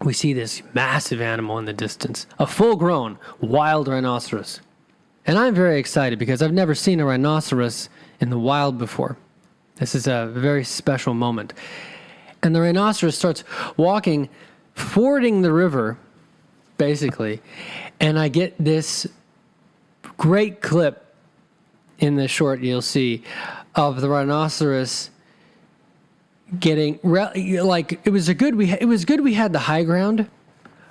we see this massive animal in the distance, a full-grown wild rhinoceros. And I'm very excited because I've never seen a rhinoceros in the wild before. This is a very special moment. And the rhinoceros starts walking, fording the river, basically, and I get this great clip in the short you'll see of the rhinoceros getting it was good we had the high ground.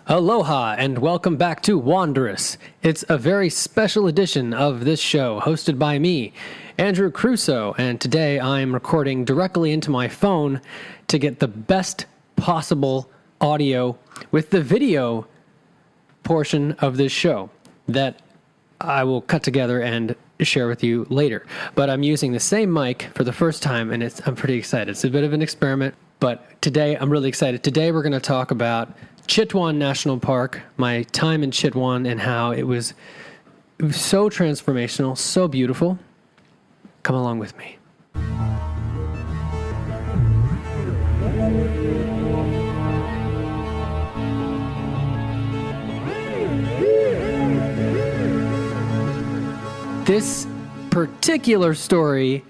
Aloha and welcome back to Wanderous. It's a very special edition of this show hosted by me, Andrew Crusoe, and today I'm recording directly into my phone to get the best possible audio with the video portion of this show that I will cut together and share with you later. But I'm using the same mic for the first time, and I'm pretty excited. It's a bit of an experiment, but today I'm really excited. Today we're going to talk about Chitwan National Park, my time in Chitwan, and how it was so transformational, so beautiful. Come along with me. This particular story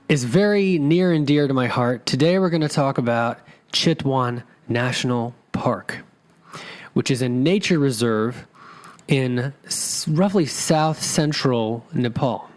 is very near and dear to my heart. Today we're going to talk about Chitwan National Park, which is a nature reserve in roughly south-central Nepal.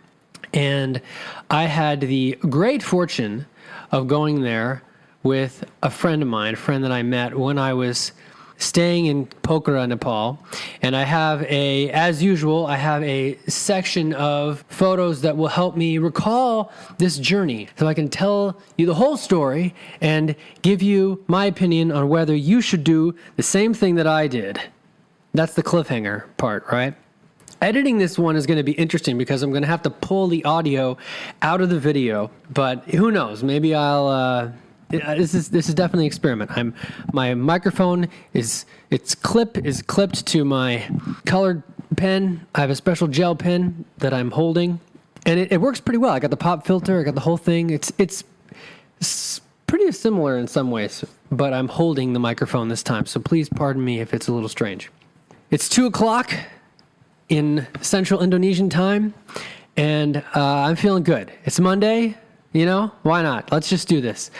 And I had the great fortune of going there with a friend of mine, a friend that I met when I was staying in Pokhara, Nepal, and as usual, I have a section of photos that will help me recall this journey so I can tell you the whole story and give you my opinion on whether you should do the same thing that I did. That's the cliffhanger part, right? Editing this one is going to be interesting because I'm going to have to pull the audio out of the video, but who knows? Maybe This is definitely an experiment. My microphone its clip is clipped to my colored pen. I have a special gel pen that I'm holding, and it works pretty well. I got the pop filter. I got the whole thing. It's pretty similar in some ways, but I'm holding the microphone this time, so please pardon me if it's a little strange. It's 2:00 in Central Indonesian time, and I'm feeling good. It's Monday, why not? Let's just do this.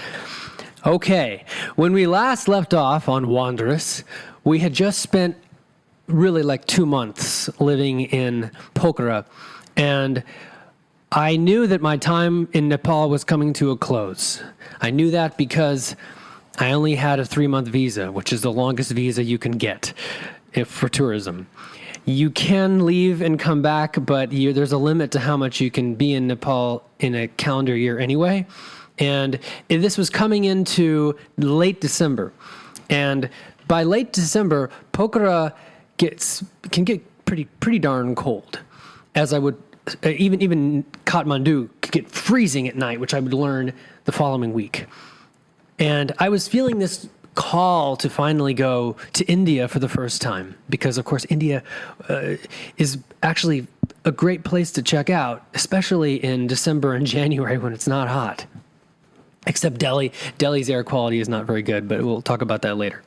Okay, when we last left off on Wanderous, we had just spent really like 2 months living in Pokhara, and I knew that my time in Nepal was coming to a close. I knew that because I only had a 3-month visa, which is the longest visa you can get for tourism. You can leave and come back, but there's a limit to how much you can be in Nepal in a calendar year anyway. And this was coming into late December. And by late December, Pokhara can get pretty darn cold. As I would, even Kathmandu could get freezing at night, which I would learn the following week. And I was feeling this call to finally go to India for the first time, because of course India is actually a great place to check out, especially in December and January when it's not hot. Except Delhi's air quality is not very good, but we'll talk about that later.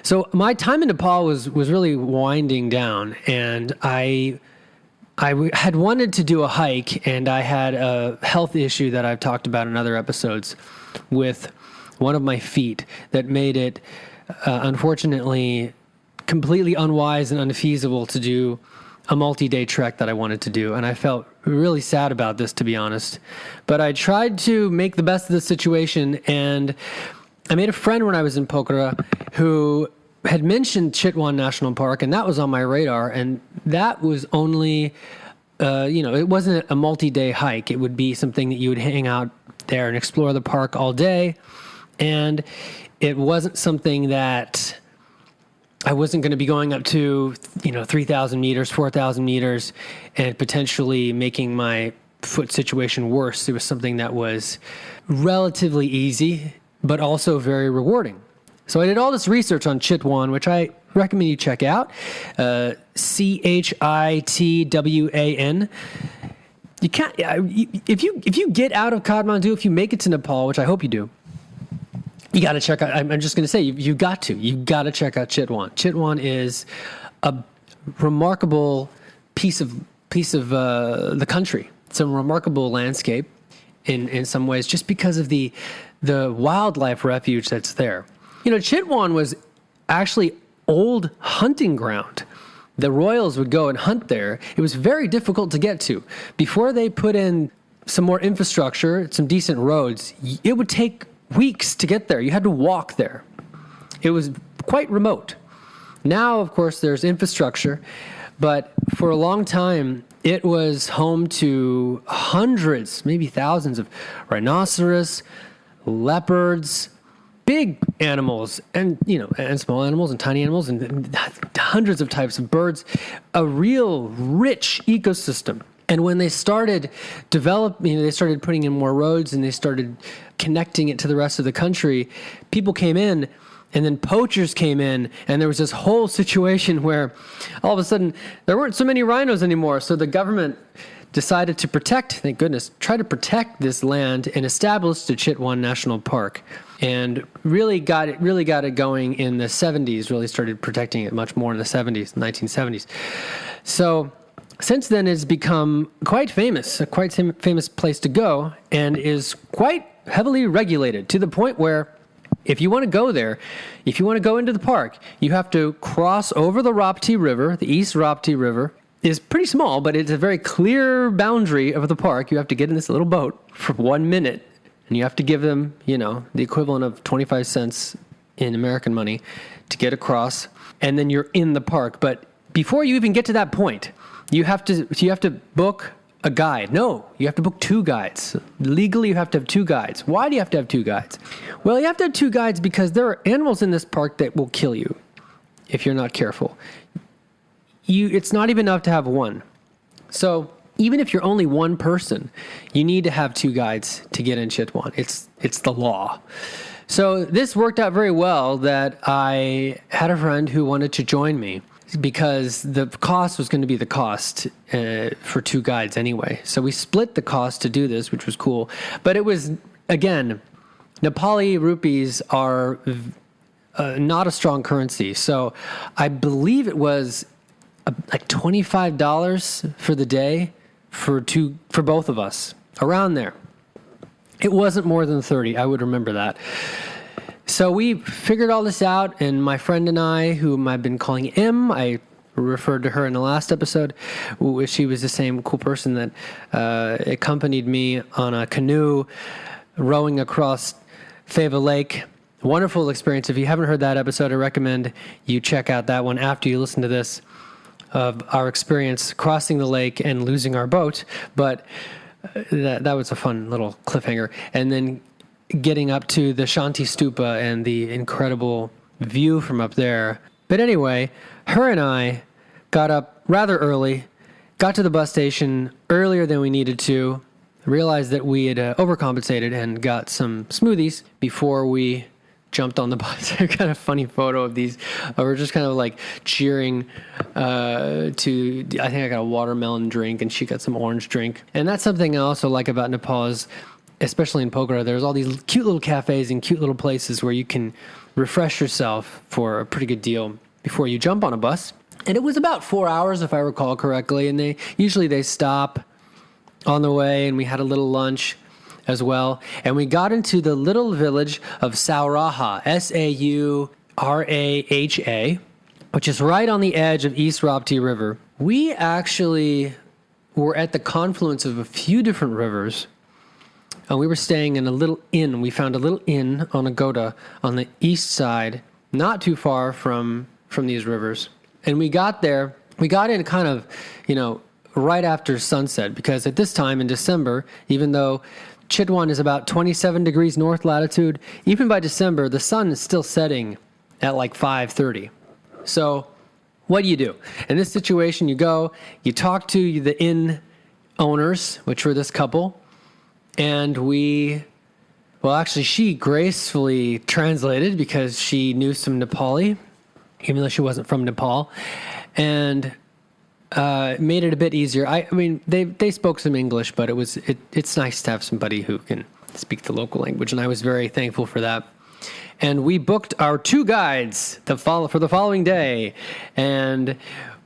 So my time in Nepal was really winding down, and I had wanted to do a hike, and I had a health issue that I've talked about in other episodes with one of my feet that made it, unfortunately, completely unwise and unfeasible to do a multi-day trek that I wanted to do. And I felt really sad about this, to be honest. But I tried to make the best of the situation, and I made a friend when I was in Pokhara who had mentioned Chitwan National Park, and that was on my radar. And that was only, it wasn't a multi-day hike. It would be something that you would hang out there and explore the park all day. And it wasn't something that I wasn't going to be going up to, 3,000 meters, 4,000 meters, and potentially making my foot situation worse. It was something that was relatively easy, but also very rewarding. So I did all this research on Chitwan, which I recommend you check out. Chitwan. You can't, if you get out of Kathmandu, if you make it to Nepal, which I hope you do, you got to check out. I'm just going to say you got to check out Chitwan. Chitwan is a remarkable piece of the country. It's a remarkable landscape in some ways, just because of the wildlife refuge that's there. Chitwan was actually old hunting ground. The royals would go and hunt there. It was very difficult to get to. Before they put in some more infrastructure, some decent roads, it would take weeks to get there. You had to walk there. It was quite remote. Now, of course, there's infrastructure, but for a long time, it was home to hundreds, maybe thousands of rhinoceros, leopards, big animals, and small animals and tiny animals, and hundreds of types of birds. A real rich ecosystem. And when they started developing, they started putting in more roads and they started connecting it to the rest of the country, people came in, and then poachers came in, and there was this whole situation where all of a sudden there weren't so many rhinos anymore. So the government decided to try to protect this land and established the Chitwan National Park, and really got it going in the 70s, really started protecting it much more in the 70s, 1970s. So since then, it's become quite famous, a quite famous place to go, and is quite heavily regulated to the point where if you want to go there, if you want to go into the park, you have to cross over the Rapti River. The East Rapti River is pretty small, but it's a very clear boundary of the park. You have to get in this little boat for 1 minute, and you have to give them, the equivalent of 25 cents in American money to get across, and then you're in the park. But before you even get to that point, you have to book a guide. No, you have to book 2 guides. Legally, you have to have 2 guides. Why do you have to have 2 guides? Well, you have to have 2 guides because there are animals in this park that will kill you if you're not careful. It's not even enough to have 1. So even if you're only 1 person, you need to have 2 guides to get in Chitwan. It's the law. So this worked out very well that I had a friend who wanted to join me, because the cost was going to be the cost for 2 guides anyway. So we split the cost to do this, which was cool. But it was, again, Nepali rupees are not a strong currency. So I believe it was like $25 for the day for both of us, around there. It wasn't more than 30. I would remember that. So we figured all this out, and my friend and I, whom I've been calling M, I referred to her in the last episode. She was the same cool person that accompanied me on a canoe rowing across Fava Lake. Wonderful experience. If you haven't heard that episode, I recommend you check out that one after you listen to this, of our experience crossing the lake and losing our boat. But that was a fun little cliffhanger. And then getting up to the Shanti Stupa and the incredible view from up there. But anyway, her and I got up rather early, got to the bus station earlier than we needed to, realized that we had overcompensated and got some smoothies before we jumped on the bus. A kind of funny photo of these. We're just kind of like cheering I think I got a watermelon drink and she got some orange drink. And that's something I also like about Nepal is, especially in Pokhara, there's all these cute little cafes and cute little places where you can refresh yourself for a pretty good deal before you jump on a bus. And it was about 4 hours, if I recall correctly. And they stop on the way, and we had a little lunch as well. And we got into the little village of Sauraha, Sauraha, which is right on the edge of East Rapti River. We actually were at the confluence of a few different rivers. And we were staying in a little inn. We found a little inn on a Goda on the east side, not too far from these rivers. And we got there. We got in kind of, right after sunset, because at this time in December, even though Chitwan is about 27 degrees north latitude, even by December, the sun is still setting at like 5:30. So what do you do? In this situation, you go, you talk to the inn owners, which were this couple, and she gracefully translated because she knew some Nepali, even though she wasn't from Nepal, and made it a bit easier. I mean, they spoke some English, but it's nice to have somebody who can speak the local language, and I was very thankful for that. and we booked our 2 guides for the following day. And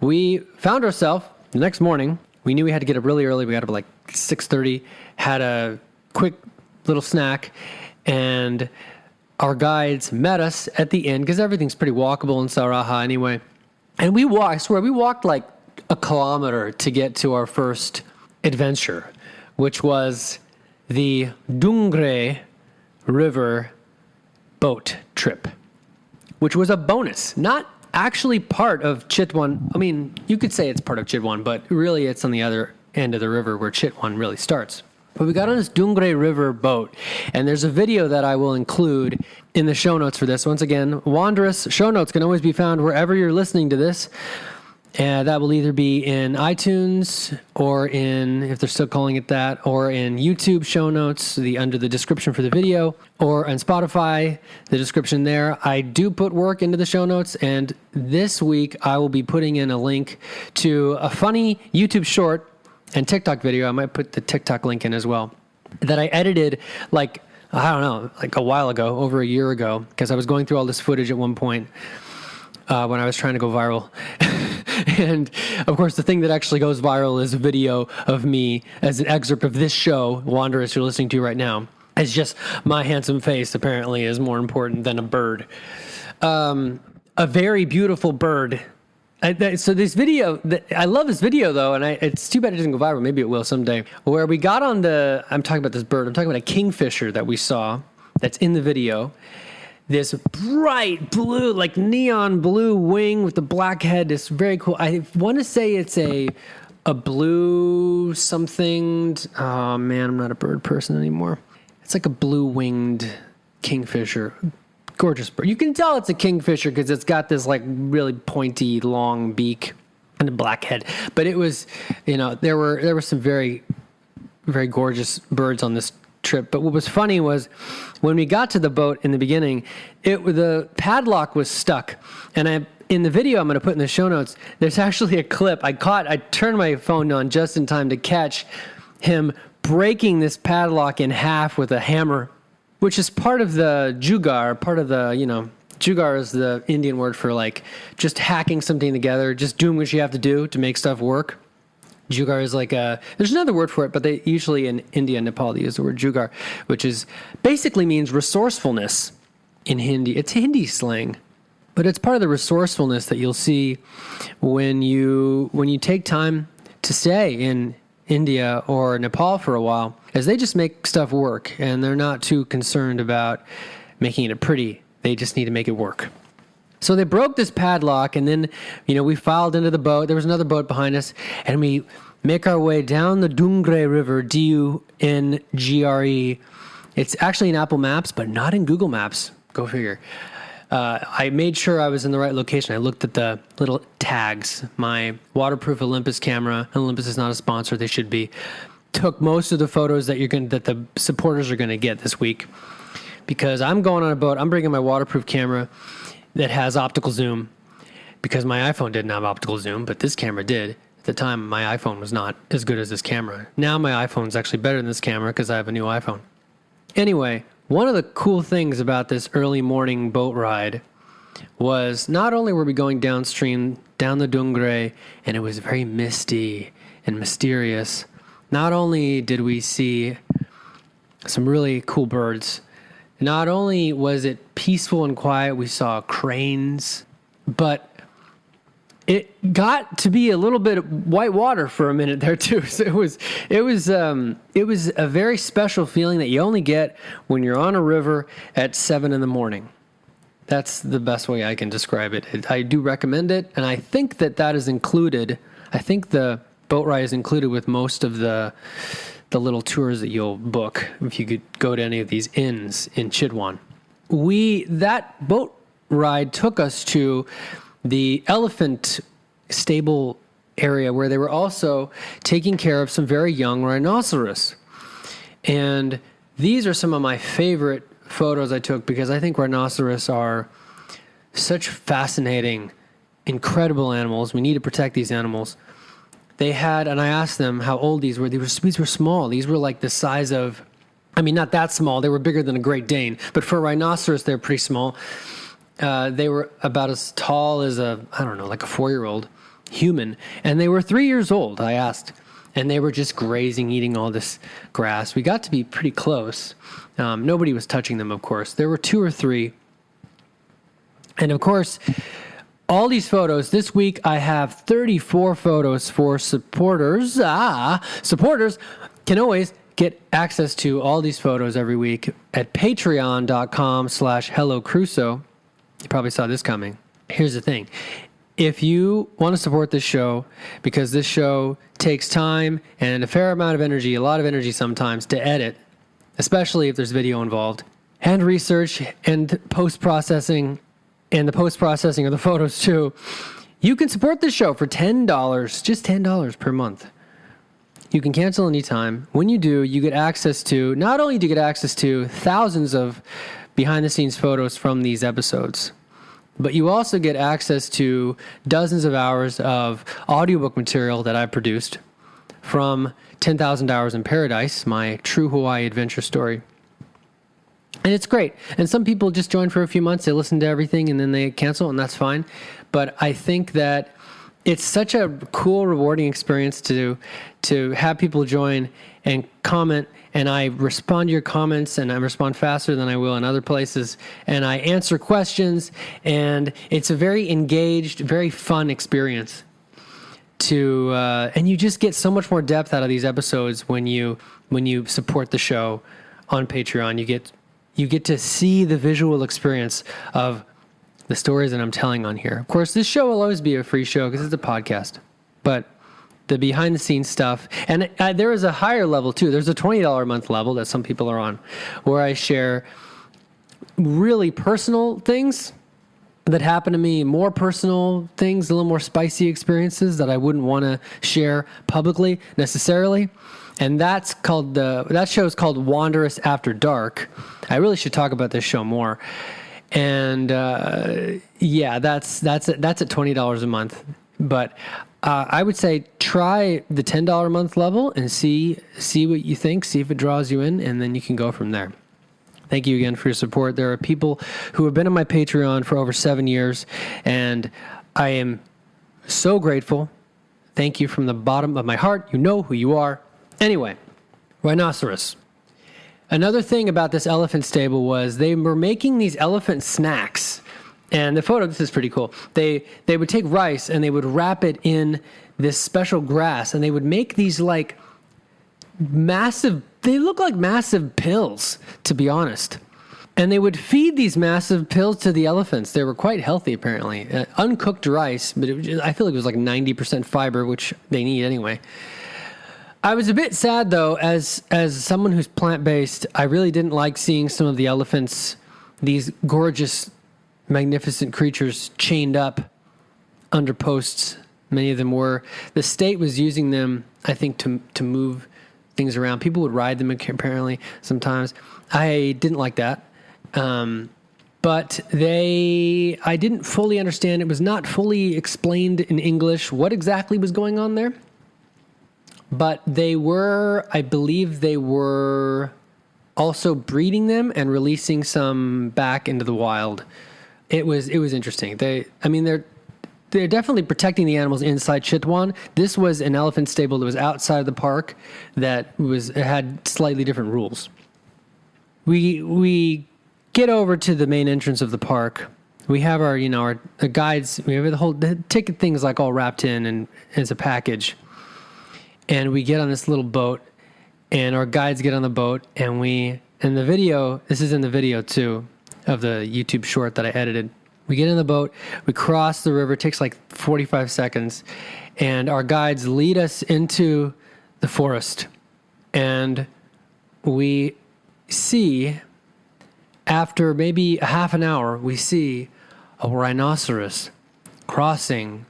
we found ourselves the next morning. We knew we had to get up really early. We got up at like 6:30, had a quick little snack, and our guides met us at the inn because everything's pretty walkable in Saraha anyway. And we walked like a kilometer to get to our first adventure, which was the Dungre River boat trip, which was a bonus, not actually part of Chitwan. I mean, you could say it's part of Chitwan, but really it's on the other end of the river where Chitwan really starts. But we got on this Dungre River boat, and there's a video that I will include in the show notes for this. Once again, Wanderous show notes can always be found wherever you're listening to this. And that will either be in iTunes or in, if they're still calling it that, or in YouTube show notes, under the description for the video, or on Spotify, the description there. I do put work into the show notes, and this week I will be putting in a link to a funny YouTube short and TikTok video. I might put the TikTok link in as well, that I edited like a while ago, over a year ago, because I was going through all this footage at one point when I was trying to go viral. And, of course, the thing that actually goes viral is a video of me as an excerpt of this show, Wanderous, you're listening to right now. It's just my handsome face, apparently, is more important than a bird. A very beautiful bird. So this video, I love this video, though, and it's too bad it doesn't go viral. Maybe it will someday. Where we got on I'm talking about this bird. I'm talking about a kingfisher that we saw that's in the video. This bright blue, like neon blue wing with the black head. It's very cool. I want to say it's a blue something. Oh, man, I'm not a bird person anymore. It's like a blue-winged kingfisher. Gorgeous bird. You can tell it's a kingfisher because it's got this like really pointy, long beak and a black head. But it was, there were some very, very gorgeous birds on this trip. But what was funny was when we got to the boat in the beginning, the padlock was stuck. And in the video I'm going to put in the show notes, there's actually a clip I turned my phone on just in time to catch him breaking this padlock in half with a hammer, which is part of the jugaad, jugaad is the Indian word for like just hacking something together, just doing what you have to do to make stuff work. Jugaad is like there's another word for it, but they usually in India and Nepal they use the word jugaad, which basically means resourcefulness in Hindi. It's Hindi slang, but it's part of the resourcefulness that you'll see when you take time to stay in India or Nepal for a while, as they just make stuff work and they're not too concerned about making it pretty. They just need to make it work. So they broke this padlock, and then, we filed into the boat. There was another boat behind us, and we make our way down the Dungre River, Dungre. It's actually in Apple Maps, but not in Google Maps. Go figure. I made sure I was in the right location. I looked at the little tags. My waterproof Olympus camera, and Olympus is not a sponsor, they should be, took most of the photos that the supporters are going to get this week. Because I'm going on a boat, I'm bringing my waterproof camera that has optical zoom, because my iPhone didn't have optical zoom, but this camera did. At the time, my iPhone was not as good as this camera. Now my iPhone's actually better than this camera because I have a new iPhone. Anyway, one of the cool things about this early morning boat ride was not only were we going downstream, down the Dungre, and it was very misty and mysterious, not only did we see some really cool birds, not only was it peaceful and quiet, we saw cranes, but it got to be a little bit of white water for a minute there too. So it was a very special feeling that you only get when you're on a river at 7 a.m. That's the best way I can describe it. I do recommend it, and I think that is included. I think the boat ride is included with most of the little tours that you'll book if you could go to any of these inns in Chitwan. That boat ride took us to the elephant stable area where they were also taking care of some very young rhinoceros. And these are some of my favorite photos I took because I think rhinoceros are such fascinating, incredible animals. We need to protect these animals. They had, and I asked them how old these were. These were small. These were like the size of I mean, not that small. They were bigger than a Great Dane. But for a rhinoceros, they're pretty small. They were about as tall as like a 4-year-old human. And they were 3 years old, I asked. And they were just grazing, eating all this grass. We got to be pretty close. Nobody was touching them, of course. There were 2 or 3. And, of course, all these photos. This week, I have 34 photos for supporters. Supporters can always get access to all these photos every week at patreon.com/HelloCrusoe. You probably saw this coming. Here's the thing. If you want to support this show, because this show takes time and a fair amount of energy, a lot of energy sometimes, to edit, especially if there's video involved, and research and post-processing, and the post-processing of the photos too, you can support this show for $10, just $10 per month. You can cancel anytime. When you do, you get access to, not only do you get access to thousands of behind-the-scenes photos from these episodes, but you also get access to dozens of hours of audiobook material that I produced from 10,000 Hours in Paradise, my true Hawaii adventure story. And it's great. And some people just join for a few months, they listen to everything, and then they cancel, and that's fine. But I think that it's such a cool, rewarding experience to have people join and comment, and I respond to your comments, and I respond faster than I will in other places, and I answer questions, and it's a very engaged, very fun experience. And you just get so much more depth out of these episodes when you support the show on Patreon. You get to see the visual experience of the stories that I'm telling on here. Of course, this show will always be a free show because it's a podcast, but the behind-the-scenes stuff, and there is a higher level too. There's a $20 a month level that some people are on, where I share really personal things that happen to me, more personal things, a little more spicy experiences that I wouldn't want to share publicly necessarily. And that show is called Wanderous After Dark. I really should talk about this show more. And that's at $20 a month. But I would say try the $10 a month level and see what you think, see if it draws you in, and then you can go from there. Thank you again for your support. There are people who have been on my Patreon for over 7 years, and I am so grateful. Thank you from the bottom of my heart. You know who you are. Anyway, rhinoceros. Another thing about this elephant stable was they were making these elephant snacks. And the photo, this is pretty cool. They would take rice and they would wrap it in this special grass, and they would make these like massive, they look like massive pills, to be honest. And they would feed these massive pills to the elephants. They were quite healthy, apparently. Uncooked I feel like it was like 90% fiber, which they need anyway. I was a bit sad, though, as someone who's plant-based, I really didn't like seeing some of the elephants, these gorgeous, magnificent creatures chained up under posts. Many of them were. The state was using them, I think, to move things around. People would ride them, apparently, sometimes. I didn't like that. But I didn't fully understand. It was not fully explained in English what exactly was going on there. But I believe they were also breeding them and releasing some back into the wild. It was interesting. They're definitely protecting the animals inside Chitwan. This was an elephant stable that was outside of the park it had slightly different rules. We get over to the main entrance of the park. We have our guides. We have the ticket things like all wrapped in and as a package. And we get on this little boat, and our guides get on the boat, and this is in the video too, of the YouTube short that I edited. We get in the boat, we cross the river, it takes like 45 seconds, and our guides lead us into the forest. And we see, after maybe a half an hour, we see a rhinoceros crossing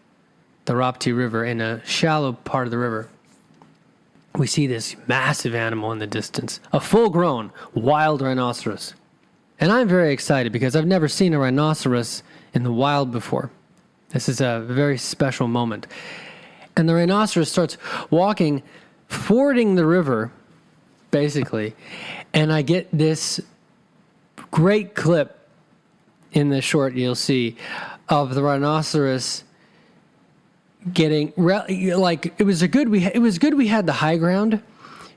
the Rapti River in a shallow part of the river. We see this massive animal in the distance, a full-grown wild rhinoceros. And I'm very excited because I've never seen a rhinoceros in the wild before. This is a very special moment. And the rhinoceros starts walking, fording the river, basically. And I get this great clip in the short you'll see of the rhinoceros getting like it was good we had the high ground,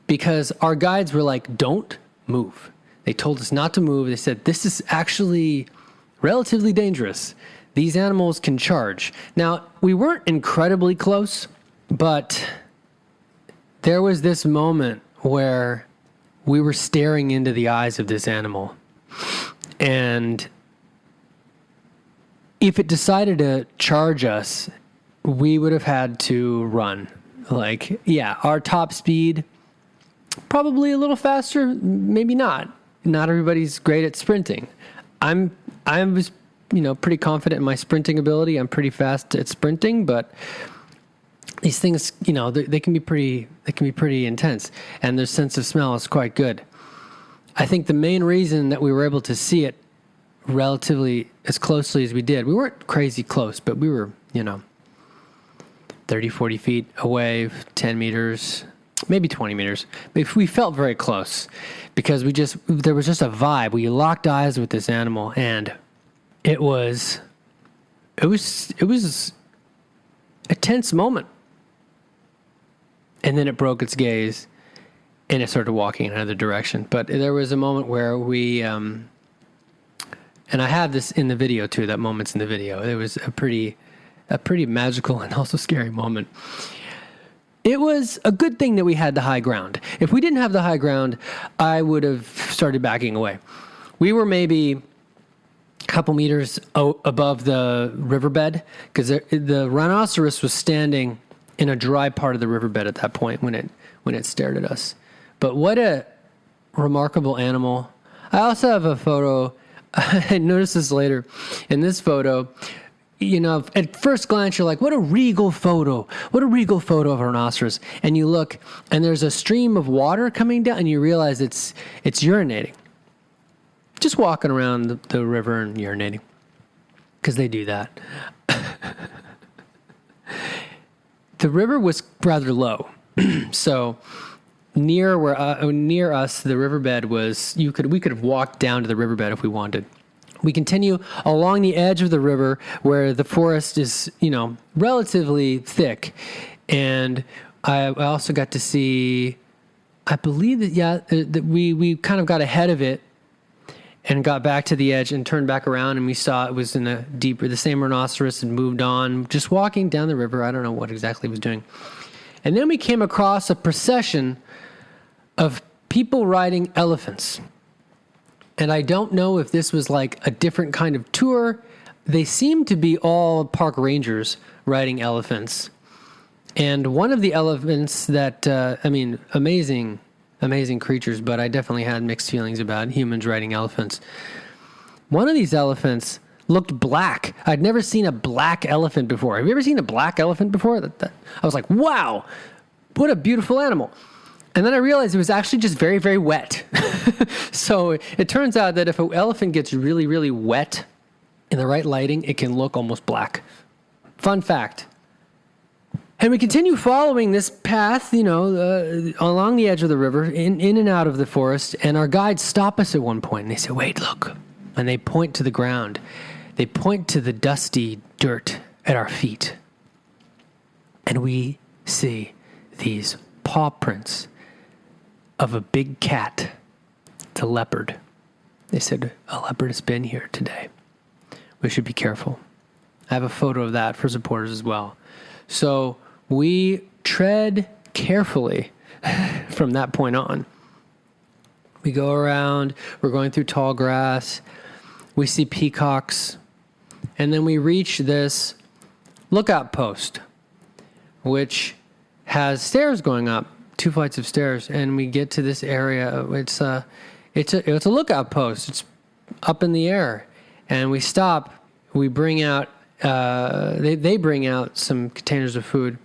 because our guides were like, don't move. They told us not to move. They said, this is actually relatively dangerous. These animals can charge. Now, we weren't incredibly close, but there was this moment where we were staring into the eyes of this animal. And if it decided to charge us, we would have had to run. Like, yeah, our top speed, probably a little faster, maybe not. Not everybody's great at sprinting. I was, pretty confident in my sprinting ability. I'm pretty fast at sprinting, but these things, they can be pretty intense, and their sense of smell is quite good. I think the main reason that we were able to see it relatively as closely as we did, we weren't crazy close, but we were, 30, 40 feet away, 10 meters, maybe 20 meters. But we felt very close because there was just a vibe. We locked eyes with this animal, and it was a tense moment. And then it broke its gaze, and it started walking in another direction. But there was a moment where we, and I have this in the video too, that moment's in the video. It was a pretty magical and also scary moment. It was a good thing that we had the high ground. If we didn't have the high ground, I would have started backing away. We were maybe a couple meters above the riverbed, because the rhinoceros was standing in a dry part of the riverbed at that point when it stared at us. But what a remarkable animal. I also have a photo. I noticed this later. In this photo, at first glance, you're like, what a regal photo. What a regal photo of a rhinoceros. And you look, and there's a stream of water coming down, and you realize it's urinating. Just walking around the river and urinating, because they do that. The river was rather low. So near us, the riverbed was, we could have walked down to the riverbed if we wanted. We continue along the edge of the river where the forest is, relatively thick. And I also got to see, I believe that we kind of got ahead of it and got back to the edge and turned back around, and we saw it was in the same rhinoceros and moved on, just walking down the river. I don't know what exactly it was doing. And then we came across a procession of people riding elephants. And I don't know if this was like a different kind of tour. They seemed to be all park rangers riding elephants. And one of the elephants that, amazing creatures, but I definitely had mixed feelings about humans riding elephants. One of these elephants looked black. I'd never seen a black elephant before. Have you ever seen a black elephant before? I was like, wow, what a beautiful animal. And then I realized it was actually just very, very wet. So it turns out that if an elephant gets really, really wet in the right lighting, it can look almost black. Fun fact. And we continue following this path, along the edge of the river, in and out of the forest. And our guides stop us at one point, and they say, wait, look. And they point to the ground. They point to the dusty dirt at our feet. And we see these paw prints of a big cat, the leopard. They said, a leopard has been here today. We should be careful. I have a photo of that for supporters as well. So we tread carefully from that point on. We go around, we're going through tall grass, we see peacocks, and then we reach this lookout post, which has stairs going up, 2 flights of stairs, and we get to this area. It's a lookout post. It's up in the air, and we stop. We bring out they bring out some containers of food,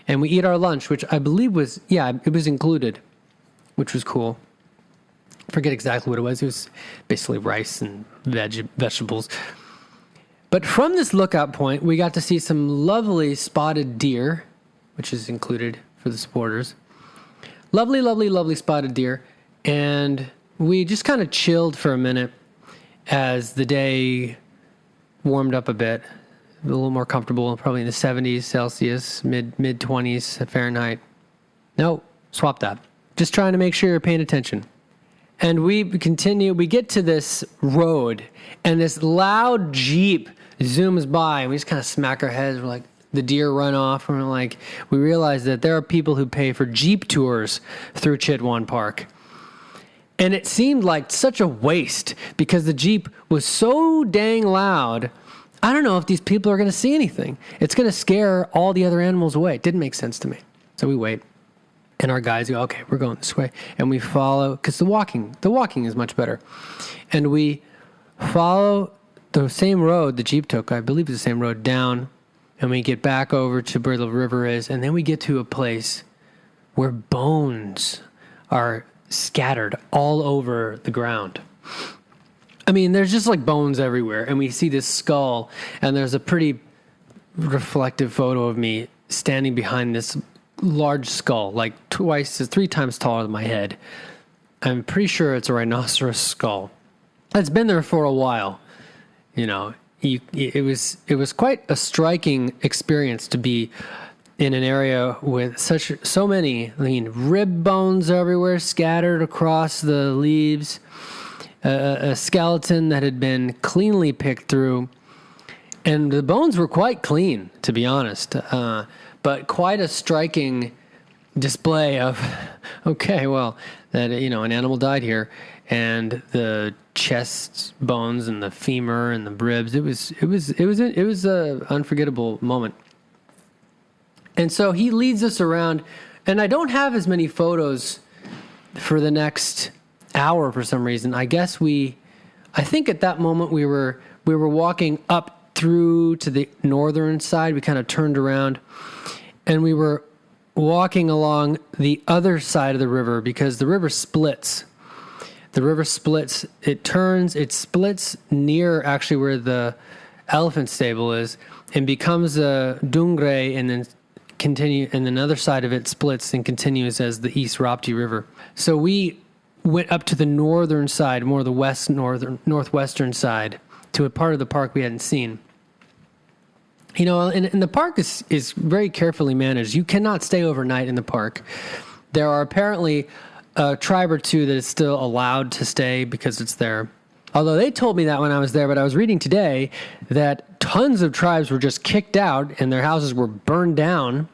and we eat our lunch, which I believe was included, which was cool. I forget exactly what it was. It was basically rice and vegetables. But from this lookout point, we got to see some lovely spotted deer, which is included for the supporters. Lovely, lovely, lovely spotted deer. And we just kind of chilled for a minute as the day warmed up a bit, a little more comfortable, probably in the 70s Celsius, mid 20s Fahrenheit. No, swap that. Just trying to make sure you're paying attention. And we get to this road, and this loud Jeep zooms by, and we just kind of smack our heads. We're like, the deer run off, and we realize that there are people who pay for Jeep tours through Chitwan Park. And it seemed like such a waste because the Jeep was so dang loud. I don't know if these people are going to see anything. It's going to scare all the other animals away. It didn't make sense to me. So we wait. And our guys go, okay, we're going this way. And we follow, because the walking is much better. And we follow the same road the Jeep took, I believe it's the same road, down. And we get back over to where the river is. And then we get to a place where bones are scattered all over the ground. I mean, there's just like bones everywhere. And we see this skull. And there's a pretty reflective photo of me standing behind this large skull, like 3 times taller than my head. I'm pretty sure it's a rhinoceros skull. It's been there for a while. You know, it was quite a striking experience to be in an area with so many, rib bones everywhere scattered across the leaves, a skeleton that had been cleanly picked through, and the bones were quite clean, to be honest. But quite a striking display of, okay, well, that, an animal died here, and the chest bones and the femur and the ribs. It was a unforgettable moment. And so he leads us around, and I don't have as many photos for the next hour for some reason. I think at that moment we were walking up through to the northern side. We kind of turned around, and we were walking along the other side of the river because the river splits. The river splits. It splits near actually where the elephant stable is, and becomes a dungre, and then and another side of it splits and continues as the East Rapti River. So we went up to the northern side, more the northwestern side, to a part of the park we hadn't seen. And the park is very carefully managed. You cannot stay overnight in the park. There are apparently a tribe or two that is still allowed to stay because it's there. Although they told me that when I was there, but I was reading today that tons of tribes were just kicked out and their houses were burned down.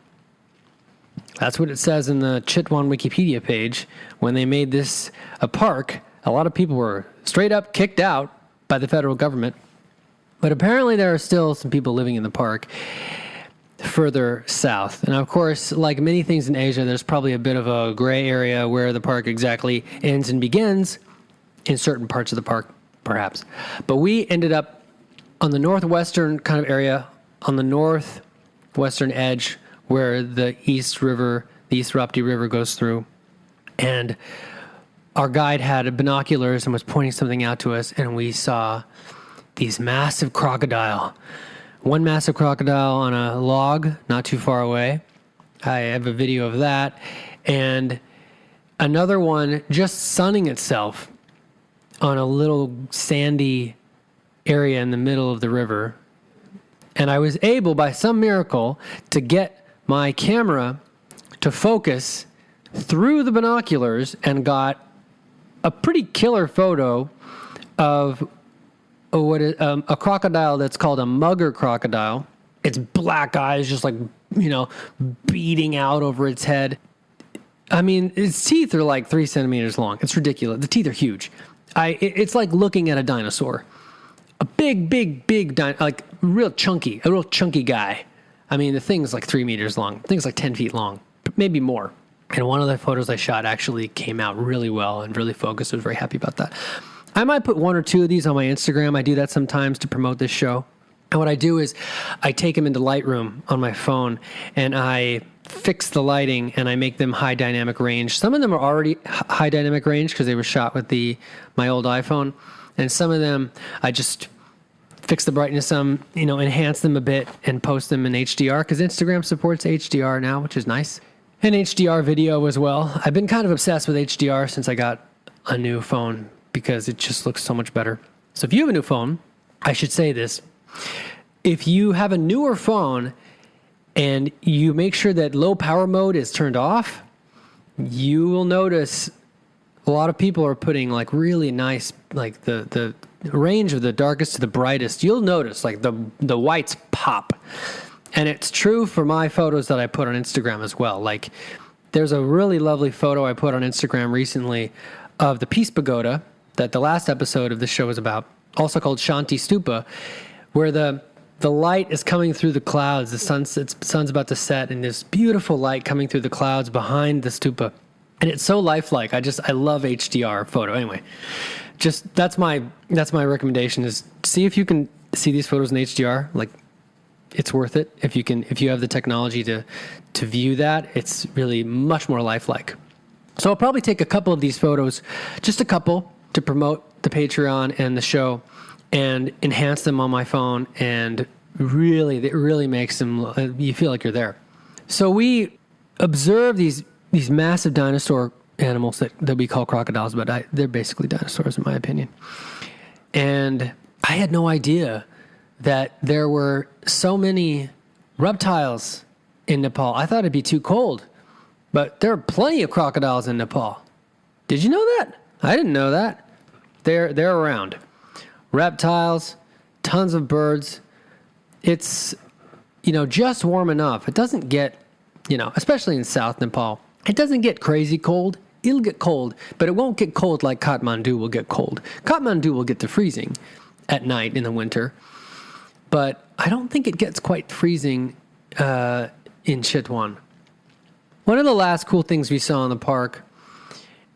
That's what it says in the Chitwan Wikipedia page. When they made this a park, a lot of people were straight up kicked out by the federal government. But apparently there are still some people living in the park further south. And of course, like many things in Asia, there's probably a bit of a gray area where the park exactly ends and begins in certain parts of the park, perhaps. But we ended up on the northwestern kind of area, on the northwestern edge where the East Rapti River goes through. And our guide had binoculars and was pointing something out to us, and we saw these massive crocodile. One massive crocodile on a log not too far away. I have a video of that. And another one just sunning itself on a little sandy area in the middle of the river. And I was able, by some miracle, to get my camera to focus through the binoculars and got a pretty killer photo of a crocodile that's called a mugger crocodile. Its black eyes just beating out over its head. I mean, its teeth are like 3 centimeters long. It's ridiculous. The teeth are huge. It's like looking at a dinosaur. A big, real chunky guy. I mean, the thing's like 3 meters long. The thing's like 10 feet long, maybe more. And one of the photos I shot actually came out really well and really focused. I was very happy about that. I might put 1 or 2 of these on my Instagram. I do that sometimes to promote this show. And what I do is I take them into Lightroom on my phone and I fix the lighting and I make them high dynamic range. Some of them are already high dynamic range because they were shot with my old iPhone. And some of them I just fix the brightness some, enhance them a bit and post them in HDR because Instagram supports HDR now, which is nice. And HDR video as well. I've been kind of obsessed with HDR since I got a new phone because it just looks so much better. So if you have a new phone, I should say this. If you have a newer phone and you make sure that low power mode is turned off, you will notice a lot of people are putting like really nice, like the range of the darkest to the brightest. You'll notice like the whites pop. And it's true for my photos that I put on Instagram as well. Like there's a really lovely photo I put on Instagram recently of the Peace Pagoda that the last episode of this show was about, also called Shanti Stupa, where the light is coming through the clouds. The sun's about to set, and there's beautiful light coming through the clouds behind the stupa. And it's so lifelike. I love HDR photo. Anyway, just that's my recommendation is see if you can see these photos in HDR. Like it's worth it. If you have the technology to view that, it's really much more lifelike. So I'll probably take a couple of these photos, just a couple, to promote the Patreon and the show and enhance them on my phone. And it really makes them, you feel like you're there. So we observe these massive dinosaur animals that we call crocodiles, but they're basically dinosaurs in my opinion. And I had no idea that there were so many reptiles in Nepal. I thought it'd be too cold, but there are plenty of crocodiles in Nepal. Did you know that? I didn't know that. They're around. Reptiles, tons of birds. It's, just warm enough. It doesn't get, especially in South Nepal, it doesn't get crazy cold. It'll get cold, but it won't get cold like Kathmandu will get cold. Kathmandu will get to freezing at night in the winter, but I don't think it gets quite freezing in Chitwan. One of the last cool things we saw in the park,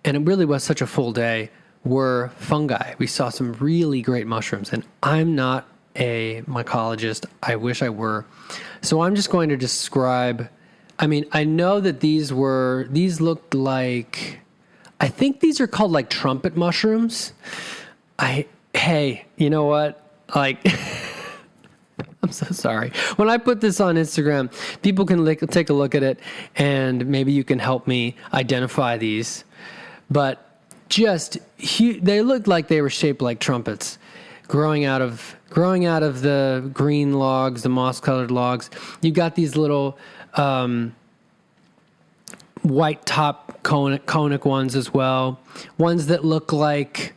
and it really was such a full day, were fungi. We saw some really great mushrooms, and I'm not a mycologist. I wish I were. So I'm just going to describe, I know that these looked like, I think these are called like trumpet mushrooms. Hey, you know what? Like, I'm so sorry. When I put this on Instagram, people can take a look at it and maybe you can help me identify these. But just they looked like they were shaped like trumpets, growing out of the green logs, the moss-colored logs. You got these little white top conic ones as well. Ones that look like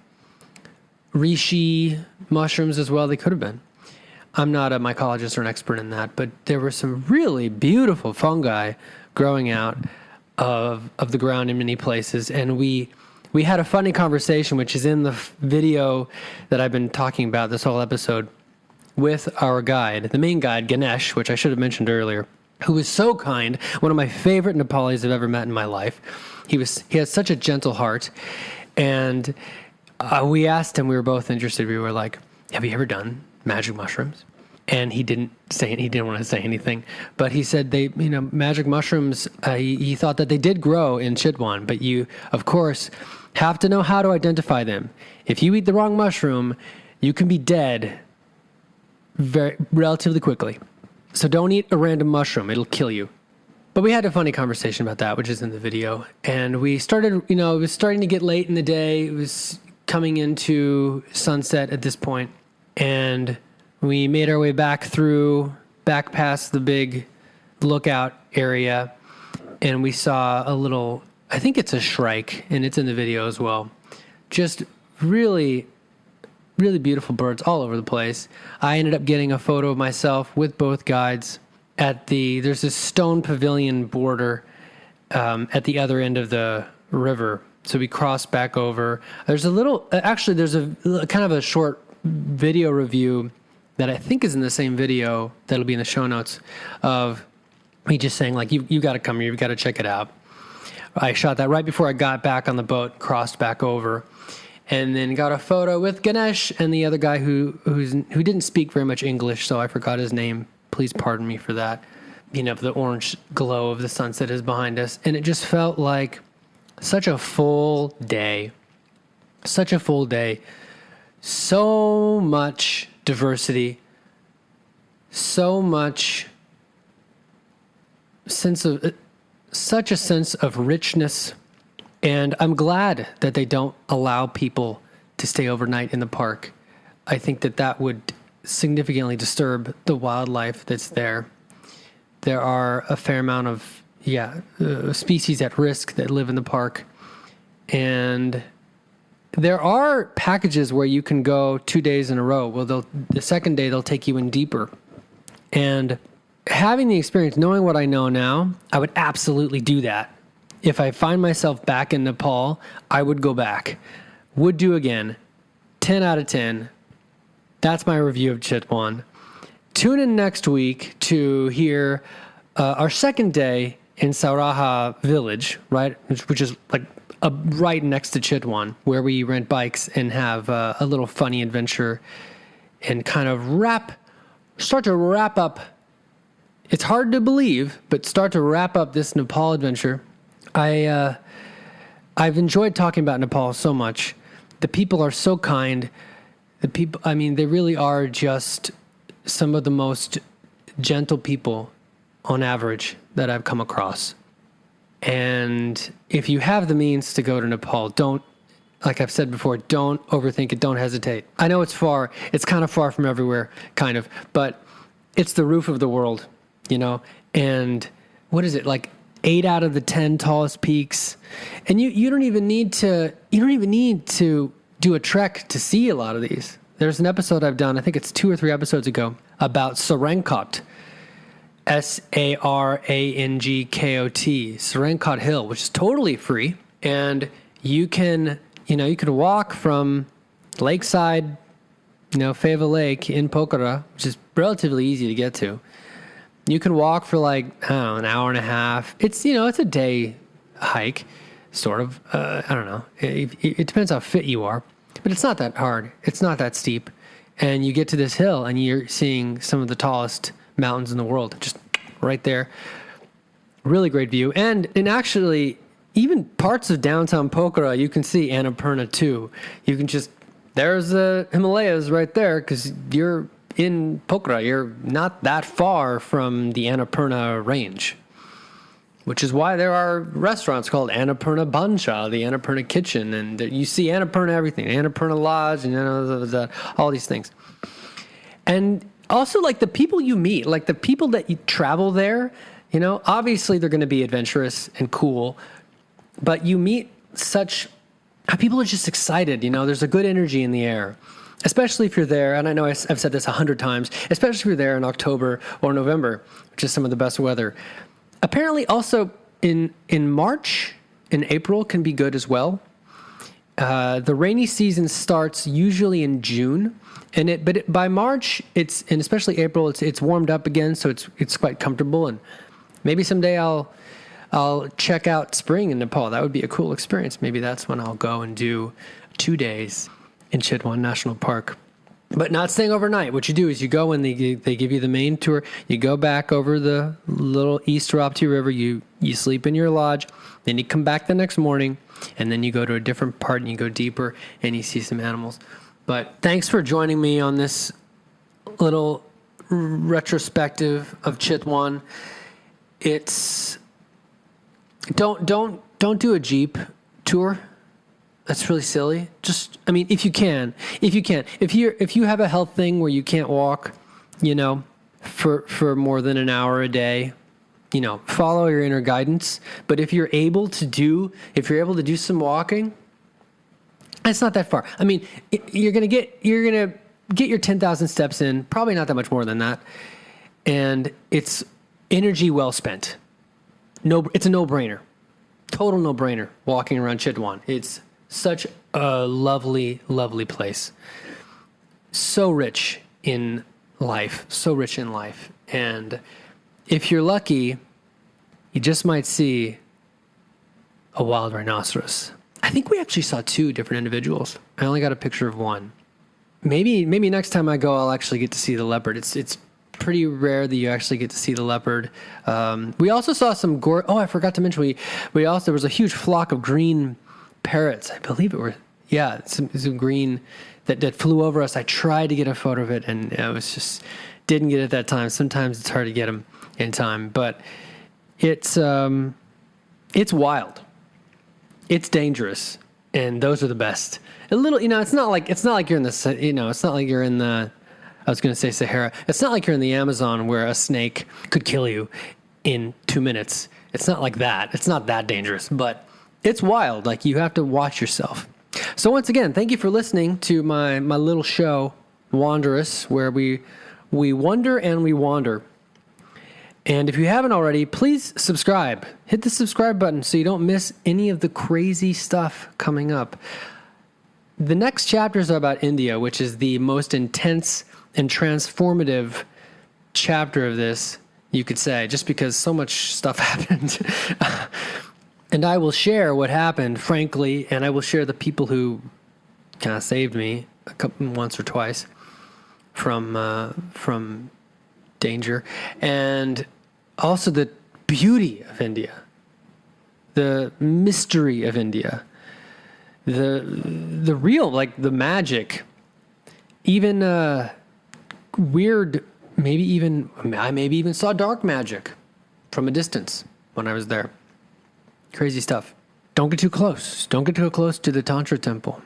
reishi mushrooms as well. They could have been. I'm not a mycologist or an expert in that, but there were some really beautiful fungi growing out of the ground in many places, and we had a funny conversation, which is in the video that I've been talking about this whole episode, with our guide, the main guide, Ganesh, which I should have mentioned earlier, who was so kind, one of my favorite Nepalis I've ever met in my life. He had such a gentle heart, and we asked him, we were both interested, we were like, have you ever done magic mushrooms? And he didn't want to say anything, but he said magic mushrooms, he thought that they did grow in Chitwan, but you, of course, have to know how to identify them. If you eat the wrong mushroom, you can be dead relatively quickly. So don't eat a random mushroom. It'll kill you. But we had a funny conversation about that, which is in the video. And we started, it was starting to get late in the day. It was coming into sunset at this point. And we made our way back past the big lookout area. And we saw a little, I think it's a shrike, and it's in the video as well. Just really, really beautiful birds all over the place. I ended up getting a photo of myself with both guides there's this stone pavilion border at the other end of the river. So we crossed back over. There's a kind of a short video review that I think is in the same video that'll be in the show notes of me just saying, like, you got to come here, you got to check it out. I shot that right before I got back on the boat, crossed back over, and then got a photo with Ganesh and the other guy who didn't speak very much English, so I forgot his name. Please pardon me for that. The orange glow of the sunset is behind us, and it just felt like such a full day. Such a full day. So much diversity. So much such a sense of richness And I'm glad that they don't allow people to stay overnight in the park. I think that would significantly disturb the wildlife that's there. There are a fair amount of species at risk that live in the park. And there are packages where you can go 2 days in a row. Well, the second day, they'll take you in deeper. And having the experience, knowing what I know now, I would absolutely do that. If I find myself back in Nepal, I would go back. Would do again. 10 out of 10. That's my review of Chitwan. Tune in next week to hear our second day in Sauraha village, right, which is like right next to Chitwan, where we rent bikes and have a little funny adventure and kind of start to wrap up. It's hard to believe, but start to wrap up this Nepal adventure. I've enjoyed talking about Nepal so much. The people are so kind. They really are just some of the most gentle people on average that I've come across. And if you have the means to go to Nepal, like I've said before, don't overthink it. Don't hesitate. I know it's far. It's kind of far from everywhere, kind of, but it's the roof of the world, and what is it, like 8 out of the 10 tallest peaks. And you don't even need to do a trek to see a lot of these. There's an episode I've done, I think it's 2 or 3 episodes ago, about Sarangkot, Sarangkot, Sarangkot Hill, which is totally free. And you can walk from Lakeside, Feva Lake in Pokhara, which is relatively easy to get to. You can walk for like, an hour and a half. It's a day hike, sort of. I don't know. It depends how fit you are, but it's not that hard. It's not that steep. And you get to this hill and you're seeing some of the tallest mountains in the world, just right there. Really great view. And actually, even parts of downtown Pokhara, you can see Annapurna too. You can there's the Himalayas right there because you're in Pokhara. You're not that far from the Annapurna range, which is why there are restaurants called Annapurna Bansha, the Annapurna Kitchen, and you see Annapurna everything, Annapurna Lodge, and all these things. And also, like, the people you meet, like the people that you travel there, obviously they're going to be adventurous and cool, but you meet people are just excited, there's a good energy in the air. Especially if you're there, and I know I've said this 100 times, especially if you're there in October or November, which is some of the best weather. Apparently also in March and April can be good as well. The rainy season starts usually in June, but by March, and especially April, it's warmed up again, so it's quite comfortable. And maybe someday I'll check out spring in Nepal. That would be a cool experience. Maybe that's when I'll go and do 2 days in Chitwan National Park, but not staying overnight. What you do is you go and they give you the main tour. You go back over the little East Rapti River. You sleep in your lodge. Then you come back the next morning, and then you go to a different part and you go deeper and you see some animals. But thanks for joining me on this little retrospective of Chitwan. It's don't do a Jeep tour. That's really silly. If you can, if you have a health thing where you can't walk, for more than an hour a day, follow your inner guidance. But if you're able to do some walking, it's not that far. You're gonna get your 10,000 steps in, probably not that much more than that, and it's energy well spent. It's a no-brainer, total no-brainer. Walking around Chitwan, it's such a lovely, lovely place. So rich in life. And if you're lucky, you just might see a wild rhinoceros. I think we actually saw 2 different individuals. I only got a picture of one. Maybe next time I go, I'll actually get to see the leopard. It's pretty rare that you actually get to see the leopard. We also saw some I forgot to mention, there was a huge flock of green parrots. I believe it were, some green that flew over us. I tried to get a photo of it, and it was just didn't get it that time. Sometimes it's hard to get them in time, but it's wild. It's dangerous, and those are the best. A little, it's not like you're in the, it's not like you're in the, I was going to say Sahara. It's not like you're in the Amazon where a snake could kill you in 2 minutes. It's not like that. It's not that dangerous, but it's wild. Like, you have to watch yourself. So once again, thank you for listening to my little show, Wanderous, where we wonder and we wander. And if you haven't already, please subscribe. Hit the subscribe button so you don't miss any of the crazy stuff coming up. The next chapters are about India, which is the most intense and transformative chapter of this, you could say, just because so much stuff happened. And I will share what happened, frankly, and I will share the people who kind of saved me once or twice from danger, and also the beauty of India, the mystery of India, the real, like, the magic, even weird, I maybe even saw dark magic from a distance when I was there. Crazy stuff. Don't get too close. Don't get too close to the Tantra temple.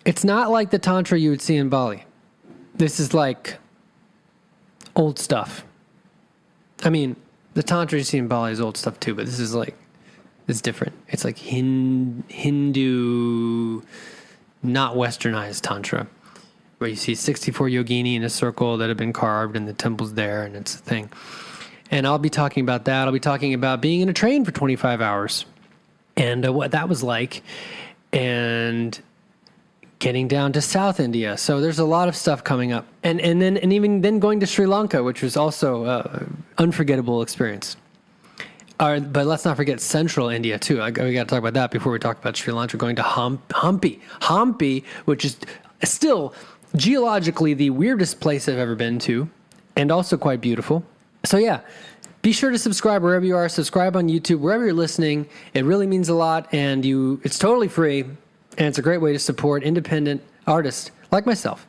It's not like the Tantra you would see in Bali. This is like old stuff. I mean, the Tantra you see in Bali is old stuff too, but this is like, it's different. It's like Hindu, not westernized Tantra, where you see 64 yogini in a circle that have been carved and the temple's there and it's a thing. And I'll be talking about that. I'll be talking about being in a train for 25 hours and what that was like, and getting down to South India. So there's a lot of stuff coming up. And even then going to Sri Lanka, which was also an unforgettable experience. But let's not forget Central India, too. We got to talk about that before we talk about Sri Lanka. Going to Hampi, which is still geologically the weirdest place I've ever been to, and also quite beautiful. So yeah, be sure to subscribe wherever you are. Subscribe on YouTube, wherever you're listening. It really means a lot, and it's totally free, and it's a great way to support independent artists like myself.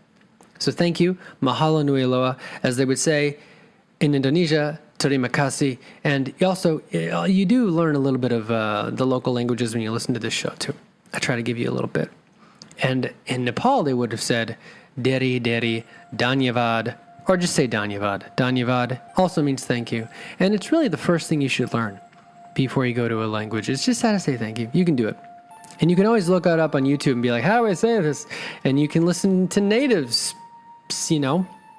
So thank you. Mahalo nui loa, as they would say in Indonesia. Terima kasih. And also, you do learn a little bit of the local languages when you listen to this show, too. I try to give you a little bit. And in Nepal, they would have said, Deri, Dhanyavad, or just say Dhanyavad. Dhanyavad also means thank you. And it's really the first thing you should learn before you go to a language. It's just how to say thank you. You can do it. And you can always look it up on YouTube and be like, how do I say this? And you can listen to natives,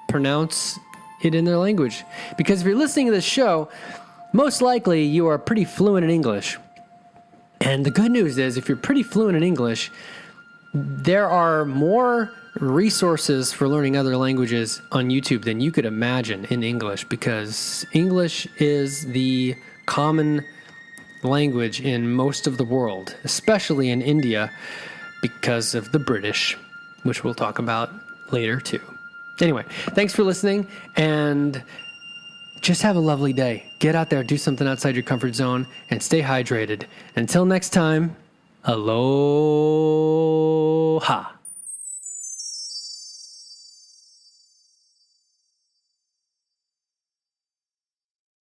pronounce it in their language. Because if you're listening to this show, most likely you are pretty fluent in English. And the good news is, if you're pretty fluent in English, there are more resources for learning other languages on YouTube than you could imagine in English, because English is the common language in most of the world, especially in India, because of the British, which we'll talk about later too. Anyway, thanks for listening, and just have a lovely day. Get out there, do something outside your comfort zone, and stay hydrated. Until next time, aloha.